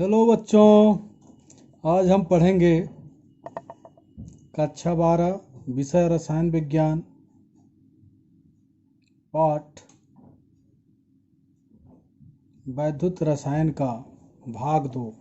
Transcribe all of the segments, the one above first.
Hello बच्चों, आज हम पढ़ेंगे कक्षा 12 विषय रसायन विज्ञान पाठ वैद्युत रसायन का भाग 2।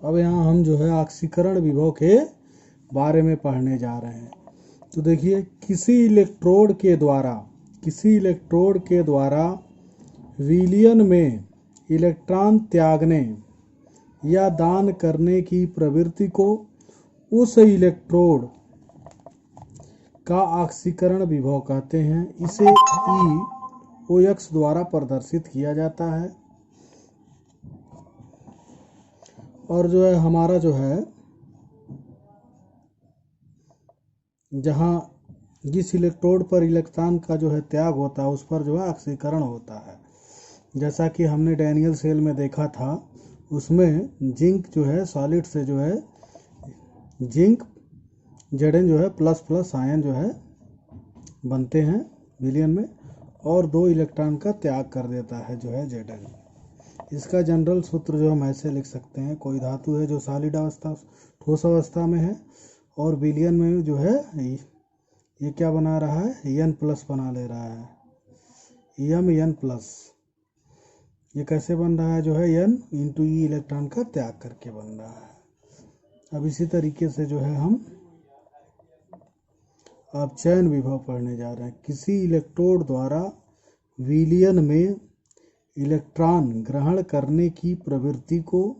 अब यहाँ हम जो है ऑक्सीकरण विभव के बारे में पढ़ने जा रहे हैं। तो देखिए, किसी इलेक्ट्रोड के द्वारा विलयन में इलेक्ट्रॉन त्यागने या दान करने की प्रवृत्ति को उस इलेक्ट्रोड का ऑक्सीकरण विभव कहते हैं। इसे EOX द्वारा प्रदर्शित किया जाता है। और जो है हमारा जो है जहाँ जिस इलेक्ट्रोड पर इलेक्ट्रॉन का जो है त्याग होता है उस पर जो है ऑक्सीकरण होता है। जैसा कि हमने डैनियल सेल में देखा था, उसमें जिंक जो है सॉलिड से जो है जिंक Zn जो है प्लस आयन जो है बनते हैं विलयन में और 2 इलेक्ट्रॉन का त्याग कर देता है जो है Zn। इसका जनरल सूत्र जो हम ऐसे लिख सकते हैं, कोई धातु है जो सॉलिड अवस्था ठोस अवस्था में है और विलयन में जो है ये क्या बना रहा है, N प्लस बना ले रहा है, N प्लस। ये कैसे बन रहा है, जो है N इंटू E इलेक्ट्रॉन का त्याग करके बन रहा है। अब इसी तरीके से जो है हम अपचयन विभव पढ़ने जा रहे हैं। किसी इलेक्ट्रोड द्वारा विलयन में इलेक्ट्रॉन ग्रहण करने की प्रवृत्ति को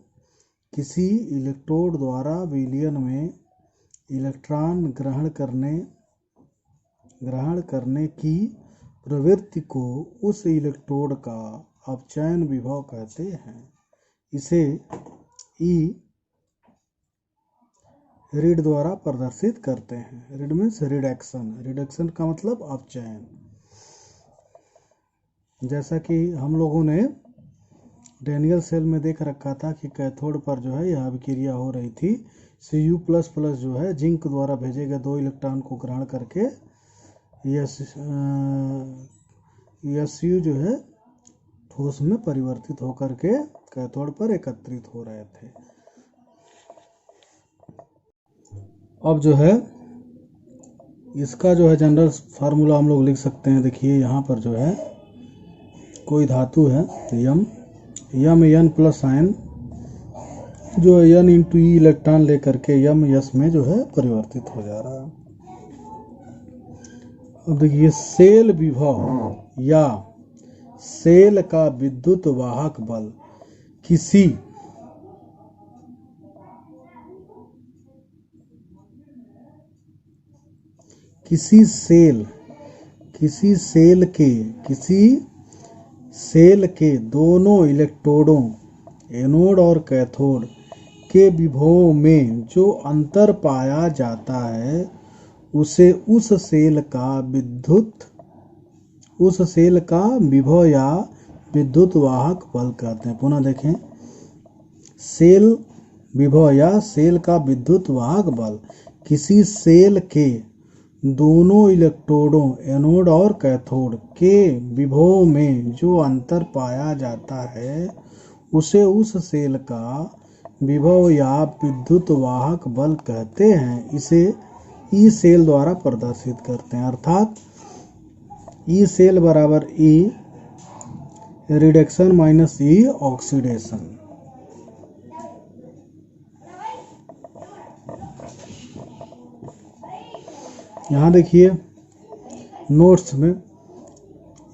किसी इलेक्ट्रोड द्वारा विलयन में इलेक्ट्रॉन ग्रहण करने की प्रवृत्ति को उस इलेक्ट्रोड का अपचयन विभव कहते हैं। इसे E रीड द्वारा प्रदर्शित करते हैं। रीड मीन्स रिडक्शन का मतलब अपचयन। जैसा कि हम लोगों ने डैनियल सेल में देख रखा था कि कैथोड पर जो है यह अभिक्रिया हो रही थी। Cu++ जो है जिंक द्वारा भेजे गए 2 इलेक्ट्रॉन को ग्रहण करके Su जो है ठोस में परिवर्तित होकर के कैथोड पर एकत्रित हो रहे थे। अब जो है इसका जो है जनरल फार्मूला हम लोग लिख सकते हैं। देखिए, यहाँ पर जो है कोई धातु है N प्लस आयन जो है N इंटू E इलेक्ट्रॉन लेकर के S में जो है परिवर्तित हो जा रहा है। अब देखिए, सेल विभव या सेल का विद्युत वाहक बल किसी सेल के दोनों इलेक्ट्रोडों एनोड और कैथोड के विभवों में जो अंतर पाया जाता है उसे उस सेल का विभव या विद्युत वाहक बल कहते हैं। पुनः देखें, सेल विभव या सेल का विद्युत वाहक बल किसी सेल के दोनों इलेक्ट्रोडों एनोड और कैथोड के विभवों में जो अंतर पाया जाता है उसे उस सेल का विभव या विद्युत वाहक बल कहते हैं। इसे E सेल द्वारा प्रदर्शित करते हैं। अर्थात E सेल बराबर E reduction minus E oxidation. यहाँ देखिए नोट्स में,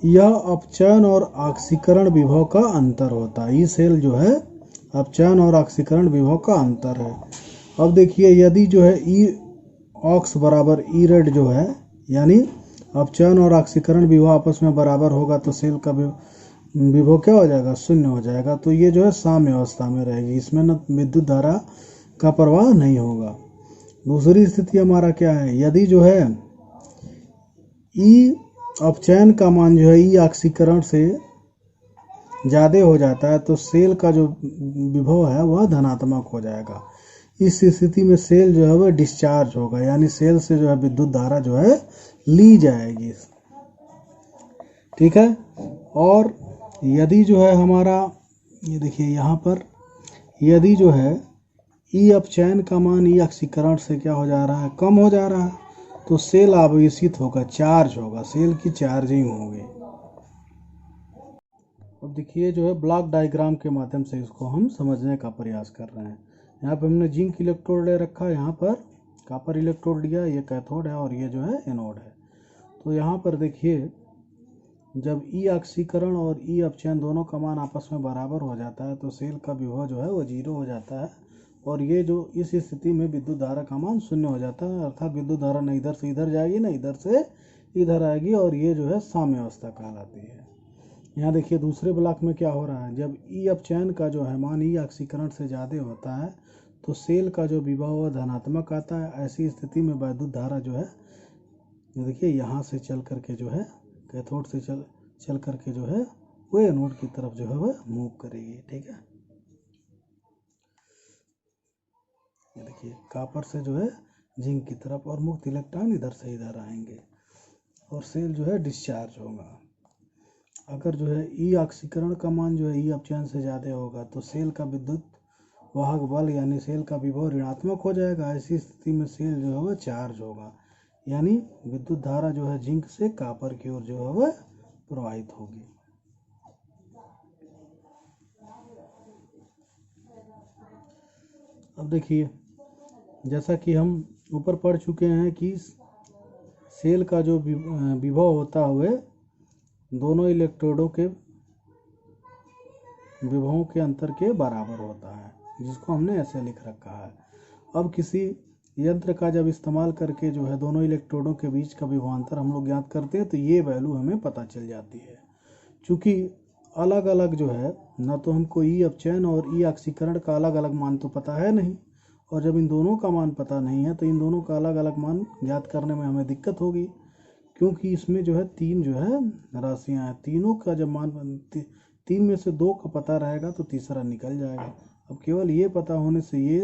यह अपचयन और ऑक्सीकरण विभव का अंतर होता है। E सेल जो है अपचयन और ऑक्सीकरण विभव का अंतर है। अब देखिए, यदि जो है EOX बराबर E रेड जो है, यानी अपचयन और ऑक्सीकरण विभव आपस में बराबर होगा तो सेल का विभव क्या हो जाएगा, 0 हो जाएगा। तो ये जो है साम्य अवस्था में रहेगी, इसमें न विद्युत धारा का प्रवाह नहीं होगा। दूसरी स्थिति हमारा क्या है, यदि जो है E अपचयन का मान जो है E ऑक्सीकरण से ज़्यादा हो जाता है तो सेल का जो विभव है वह धनात्मक हो जाएगा। इस स्थिति में सेल जो है वह डिस्चार्ज होगा, यानी सेल से जो है विद्युत धारा जो है ली जाएगी। ठीक है। और यदि जो है हमारा ये देखिए यहाँ पर यदि जो है ई अपचयन का मान ई ऑक्सीकरण से क्या हो जा रहा है, कम हो जा रहा है, तो सेल आवेशित होगा, चार्ज होगा, सेल की चार्जिंग होगी। अब देखिए जो है ब्लॉक डायग्राम के माध्यम से इसको हम समझने का प्रयास कर रहे हैं। यहाँ पे हमने जिंक इलेक्ट्रोड ले रखा है, यहाँ पर कॉपर इलेक्ट्रोड लिया, ये कैथोड है और ये जो है एनोड है। तो यहाँ पर देखिए जब ई ऑक्सीकरण और ई अपचयन दोनों का मान आपस में बराबर हो जाता है तो सेल का विभव जो है वो 0 हो जाता है, और ये जो इस स्थिति में विद्युत धारा का मान 0 हो जाता है, अर्थात विद्युत धारा न इधर से इधर जाएगी न इधर से इधर आएगी, और ये जो है साम्य अवस्था कहलाती है। यहाँ देखिए दूसरे ब्लॉक में क्या हो रहा है, जब ई अपचयन का जो है मान ई ऑक्सीकरण से ज़्यादा होता है तो सेल का जो विभव धनात्मक आता है। ऐसी स्थिति में विद्युत धारा जो है देखिए यहाँ से चल करके जो है कैथोड से चल करके जो है वो एनोड की तरफ जो है वह मूव करेगी। ठीक है, ये देखिए कॉपर से जो है जिंक की तरफ, और मुक्त इलेक्ट्रॉन इधर से इधर आएंगे और सेल जो है डिस्चार्ज होगा। अगर जो है ई ऑक्सीकरण का मान जो है ई अपचयन से ज़्यादा होगा तो सेल का विद्युत वाहक बल यानी सेल का विभव ऋणात्मक हो जाएगा। ऐसी स्थिति में सेल जो है वह चार्ज होगा, यानी विद्युत धारा जो है जिंक से कॉपर की ओर जो है वह प्रवाहित होगी। अब देखिए जैसा कि हम ऊपर पढ़ चुके हैं कि सेल का जो विभव होता हुए दोनों इलेक्ट्रोडों के विभवों के अंतर के बराबर होता है, जिसको हमने ऐसे लिख रखा है। अब किसी यंत्र का जब इस्तेमाल करके जो है दोनों इलेक्ट्रोडों के बीच का विभवांतर हम लोग ज्ञात करते हैं तो ये वैल्यू हमें पता चल जाती है। चूँकि अलग अलग जो है ना तो हमको ई अपचयन और ई ऑक्सीकरण का अलग अलग मान तो पता है नहीं, और जब इन दोनों का मान पता नहीं है तो इन दोनों का अलग अलग मान ज्ञात करने में हमें दिक्कत होगी, क्योंकि इसमें जो है तीन जो है राशियाँ हैं। तीनों का जब मान तीन में से दो का पता रहेगा तो तीसरा निकल जाएगा। अब केवल ये पता होने से ये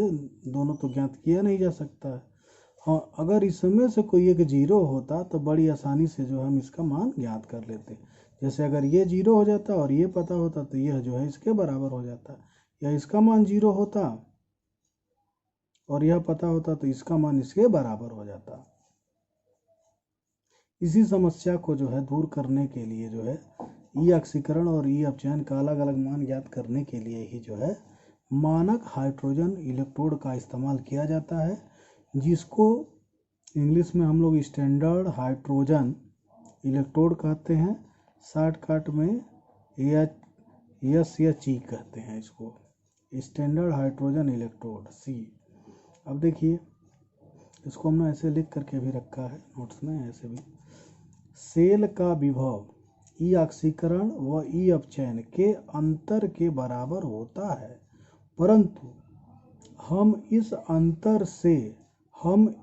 दोनों तो ज्ञात किया नहीं जा सकता है। हाँ, अगर इसमें से कोई एक जीरो होता तो बड़ी आसानी से जो हम इसका मान ज्ञात कर लेते। जैसे अगर ये जीरो हो जाता और ये पता होता तो यह जो है इसके बराबर हो जाता, या इसका मान जीरो होता और यह पता होता तो इसका मान इसके बराबर हो जाता। इसी समस्या को जो है दूर करने के लिए जो है ई ऑक्सीकरण और ई अपचयन का अलग अलग मान ज्ञात करने के लिए ही जो है मानक हाइड्रोजन इलेक्ट्रोड का इस्तेमाल किया जाता है, जिसको इंग्लिश में हम लोग स्टैंडर्ड हाइड्रोजन इलेक्ट्रोड कहते हैं। शॉर्टकट में SHE कहते हैं इसको, स्टैंडर्ड हाइड्रोजन इलेक्ट्रोड सी। अब देखिए इसको हमने ऐसे लिख करके भी रखा है नोट्स में, ऐसे भी सेल का विभव ई ऑक्सीकरण व ई अपचयन के अंतर के बराबर होता है, परंतु हम इस अंतर से हम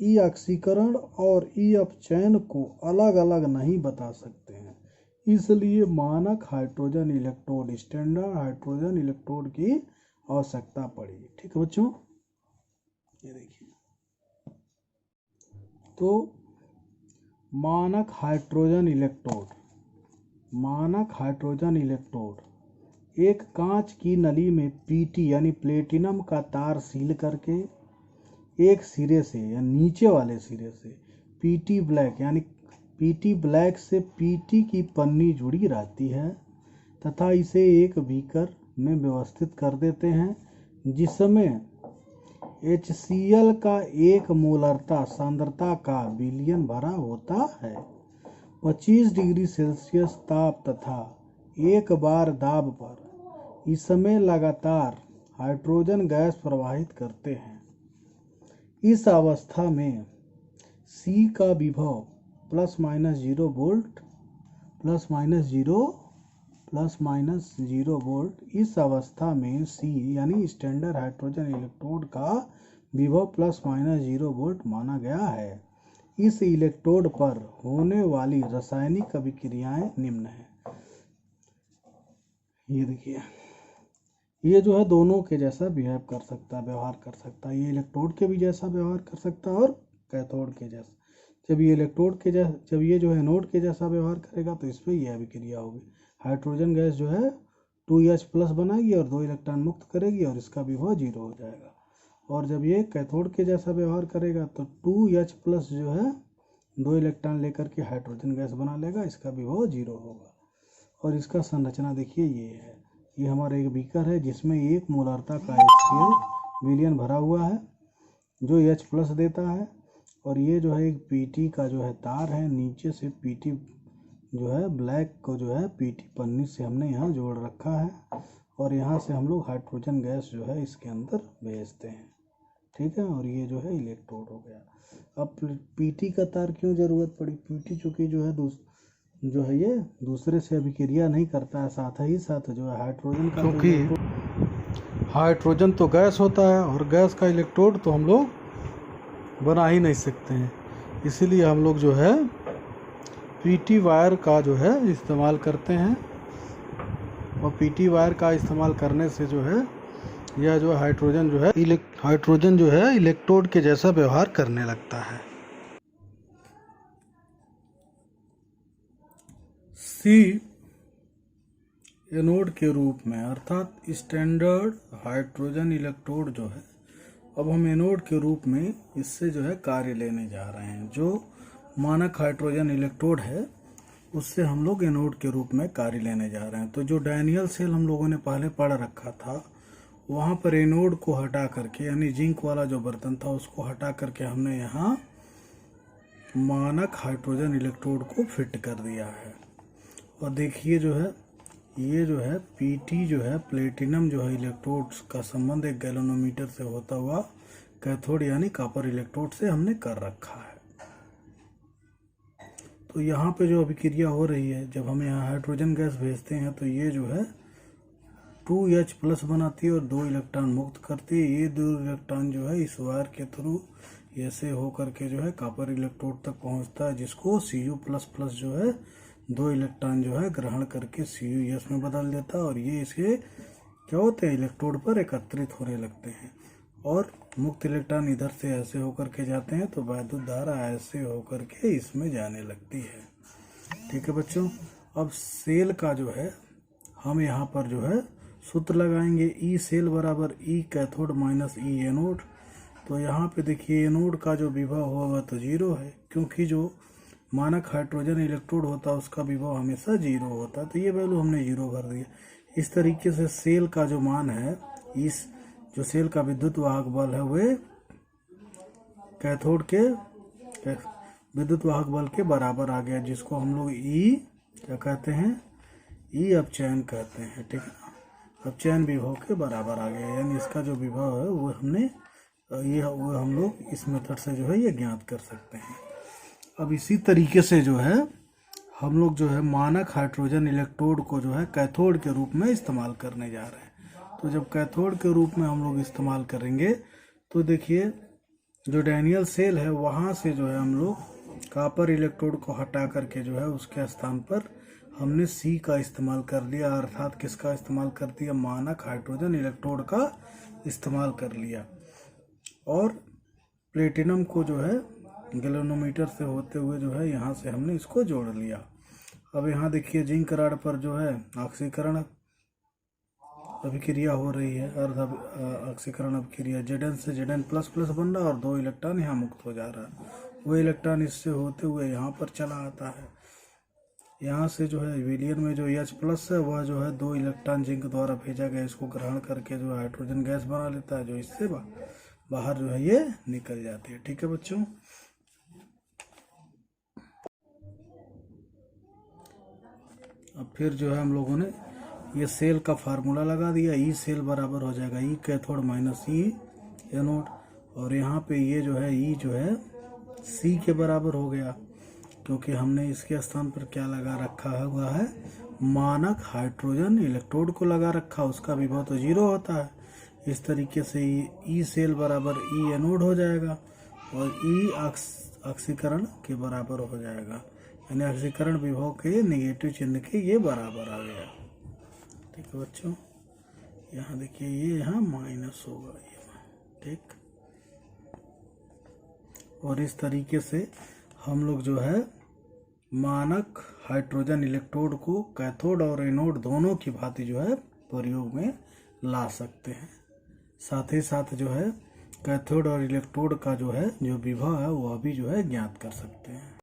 ई ऑक्सीकरण और ई अपचयन को अलग अलग नहीं बता सकते हैं। इसलिए मानक hydrogen electrode standard hydrogen electrode की आवश्यकता पड़ी। ठीक है बच्चों, ये देखिए तो मानक हाइड्रोजन इलेक्ट्रोड एक कांच की नली में पीटी यानी प्लेटिनम का तार सील करके एक सिरे से या नीचे वाले सिरे से पीटी ब्लैक से पीटी की पन्नी जुड़ी रहती है तथा इसे एक बीकर में व्यवस्थित कर देते हैं, जिसमें HCl का 1 मोलरता सांद्रता का विलयन भरा होता है। 25 डिग्री सेल्सियस ताप तथा 1 बार दाब पर इसमें लगातार हाइड्रोजन गैस प्रवाहित करते हैं। इस अवस्था में C का विभव ±0 वोल्ट ±0 इस अवस्था में C यानी स्टैंडर्ड हाइड्रोजन इलेक्ट्रोड का विभव ±0 वोल्ट माना गया है। इस इलेक्ट्रोड पर होने वाली रासायनिक अभिक्रियाएं निम्न हैं। ये देखिए ये जो है दोनों के जैसा व्यवहार कर सकता है। ये इलेक्ट्रोड के भी जैसा व्यवहार कर सकता है और कैथोड के जैसा। जब ये जो है एनोड के जैसा व्यवहार करेगा तो इस पर यह अभिक्रिया होगी। हाइड्रोजन गैस जो है 2H+ बनाएगी और 2 इलेक्ट्रॉन मुक्त करेगी और इसका विभव 0 हो जाएगा। और जब ये कैथोड के जैसा व्यवहार करेगा तो 2H+ जो है 2 इलेक्ट्रॉन लेकर के हाइड्रोजन गैस बना लेगा, इसका विभव 0 होगा। और इसका संरचना देखिए ये है, ये हमारा एक बीकर है जिसमें 1 मोलारता का HCl विलयन भरा हुआ है जो H+ देता है। और ये जो है एक PT का जो है तार है, नीचे से PT जो है ब्लैक को जो है PT पन्नी से हमने यहाँ जोड़ रखा है और यहाँ से हम लोग हाइड्रोजन गैस जो है इसके अंदर भेजते हैं, ठीक है। और ये जो है इलेक्ट्रोड हो गया। अब PT का तार क्यों ज़रूरत पड़ी? PT चूँकि जो है ये दूसरे से अभिक्रिया नहीं करता है, साथ ही साथ जो है हाइड्रोजन का, क्योंकि हाइड्रोजन तो गैस होता है और गैस का इलेक्ट्रोड तो हम लोग बना ही नहीं सकते हैं, इसीलिए हम लोग जो है PT वायर का जो है इस्तेमाल करते हैं। और PT वायर का इस्तेमाल करने से जो है यह जो हाइड्रोजन जो है इलेक्ट्रोड के जैसा व्यवहार करने लगता है। C एनोड के रूप में, अर्थात स्टैंडर्ड हाइड्रोजन इलेक्ट्रोड जो है, अब हम एनोड के रूप में इससे जो है कार्य लेने जा रहे हैं। जो मानक हाइड्रोजन इलेक्ट्रोड है उससे हम लोग एनोड के रूप में कार्य लेने जा रहे हैं। तो जो डैनियल सेल हम लोगों ने पहले पढ़ रखा था वहाँ पर एनोड को हटा करके, यानी जिंक वाला जो बर्तन था उसको हटा करके हमने यहाँ मानक हाइड्रोजन इलेक्ट्रोड को फिट कर दिया है। और देखिए जो है ये जो है PT जो है प्लेटिनम जो है इलेक्ट्रोड का संबंध एक गैल्वेनोमीटर से होता हुआ कैथोड यानी कॉपर इलेक्ट्रोड से हमने कर रखा है। तो यहाँ पे जो अभिक्रिया हो रही है, जब हम यहाँ हाइड्रोजन गैस भेजते हैं तो ये जो है 2H+ बनाती है और 2 इलेक्ट्रॉन मुक्त करती है। ये 2 इलेक्ट्रॉन जो है इस वायर के थ्रू ऐसे होकर के जो है कॉपर इलेक्ट्रोड तक पहुँचता है, जिसको Cu++ जो है 2 इलेक्ट्रॉन जो है ग्रहण करके Cu में बदल देता है और ये इसके क्या होते हैं इलेक्ट्रोड पर एकत्रित होने लगते हैं और मुक्त इलेक्ट्रॉन इधर से ऐसे होकर के जाते हैं तो वैद्युत धारा ऐसे होकर के इसमें जाने लगती है, ठीक है बच्चों। अब सेल का जो है हम यहाँ पर जो है सूत्र लगाएंगे, E सेल बराबर E cathode minus E anode. तो यहाँ पे देखिए एनोड का जो विभव होगा तो 0 है, क्योंकि जो मानक हाइड्रोजन इलेक्ट्रोड होता है उसका विभव हमेशा 0 होता है, तो ये वैल्यू हमने 0 भर दिया। इस तरीके से सेल का जो मान है, इस जो सेल का विद्युत वाहक बल है वे कैथोड के विद्युत वाहक बल के बराबर आ गया, जिसको हम लोग E क्या कहते हैं, E अपचयन कहते हैं, ठीक है। अपचयन विभव के बराबर आ गया, यानी इसका जो विभव है वो हम लोग इस मेथड से जो है ये ज्ञात कर सकते हैं। अब इसी तरीके से जो है हम लोग जो है मानक हाइड्रोजन इलेक्ट्रोड को जो है कैथोड के रूप में इस्तेमाल करने जा रहे हैं। तो जब कैथोड के रूप में हम लोग इस्तेमाल करेंगे तो देखिए जो डैनियल सेल है वहाँ से जो है हम लोग कॉपर इलेक्ट्रोड को हटा करके जो है उसके स्थान पर हमने C का इस्तेमाल कर लिया, अर्थात किसका इस्तेमाल कर दिया, मानक हाइड्रोजन इलेक्ट्रोड का इस्तेमाल कर लिया। और प्लेटिनम को जो है गैल्वेनोमीटर से होते हुए जो है यहाँ से हमने इसको जोड़ लिया। अब यहाँ देखिए जिंक रॉड पर जो है ऑक्सीकरण अभिक्रिया हो रही है, अर्ध ऑक्सीकरण अभिक्रिया, Zn से Zn++ बन रहा है और 2 इलेक्ट्रॉन यहाँ मुक्त हो जा रहा है। वो इलेक्ट्रॉन इससे होते हुए यहाँ पर चला आता है। यहाँ से जो है विलियन में जो H+ है वह जो है 2 इलेक्ट्रॉन जिंक द्वारा भेजा गया, इसको ग्रहण करके जो हाइड्रोजन गैस बना लेता है, जो इससे बाहर जो है ये निकल जाती है, ठीक है बच्चों। अब फिर जो है हम लोगों ने ये सेल का फार्मूला लगा दिया, E सेल बराबर हो जाएगा E cathode minus E anode, और यहाँ पे ये जो है E जो है C के बराबर हो गया, क्योंकि हमने इसके स्थान पर क्या लगा रखा हुआ है, मानक हाइड्रोजन इलेक्ट्रोड को लगा रखा, उसका विभव तो 0 होता है। इस तरीके से E सेल बराबर E एनोड हो जाएगा और E ऑक्सीकरण के बराबर हो जाएगा, यानी ऑक्सीकरण विभव के नेगेटिव चिन्ह के ये बराबर आ गया, ठीक है बच्चों। यहाँ देखिए ये यहाँ माइनस होगा ये, ठीक। और इस तरीके से हम लोग जो है मानक हाइड्रोजन इलेक्ट्रोड को कैथोड और एनोड दोनों की भांति जो है प्रयोग में ला सकते हैं। साथ ही साथ जो है कैथोड और इलेक्ट्रोड का जो है जो विभव है वह भी जो है ज्ञात कर सकते हैं।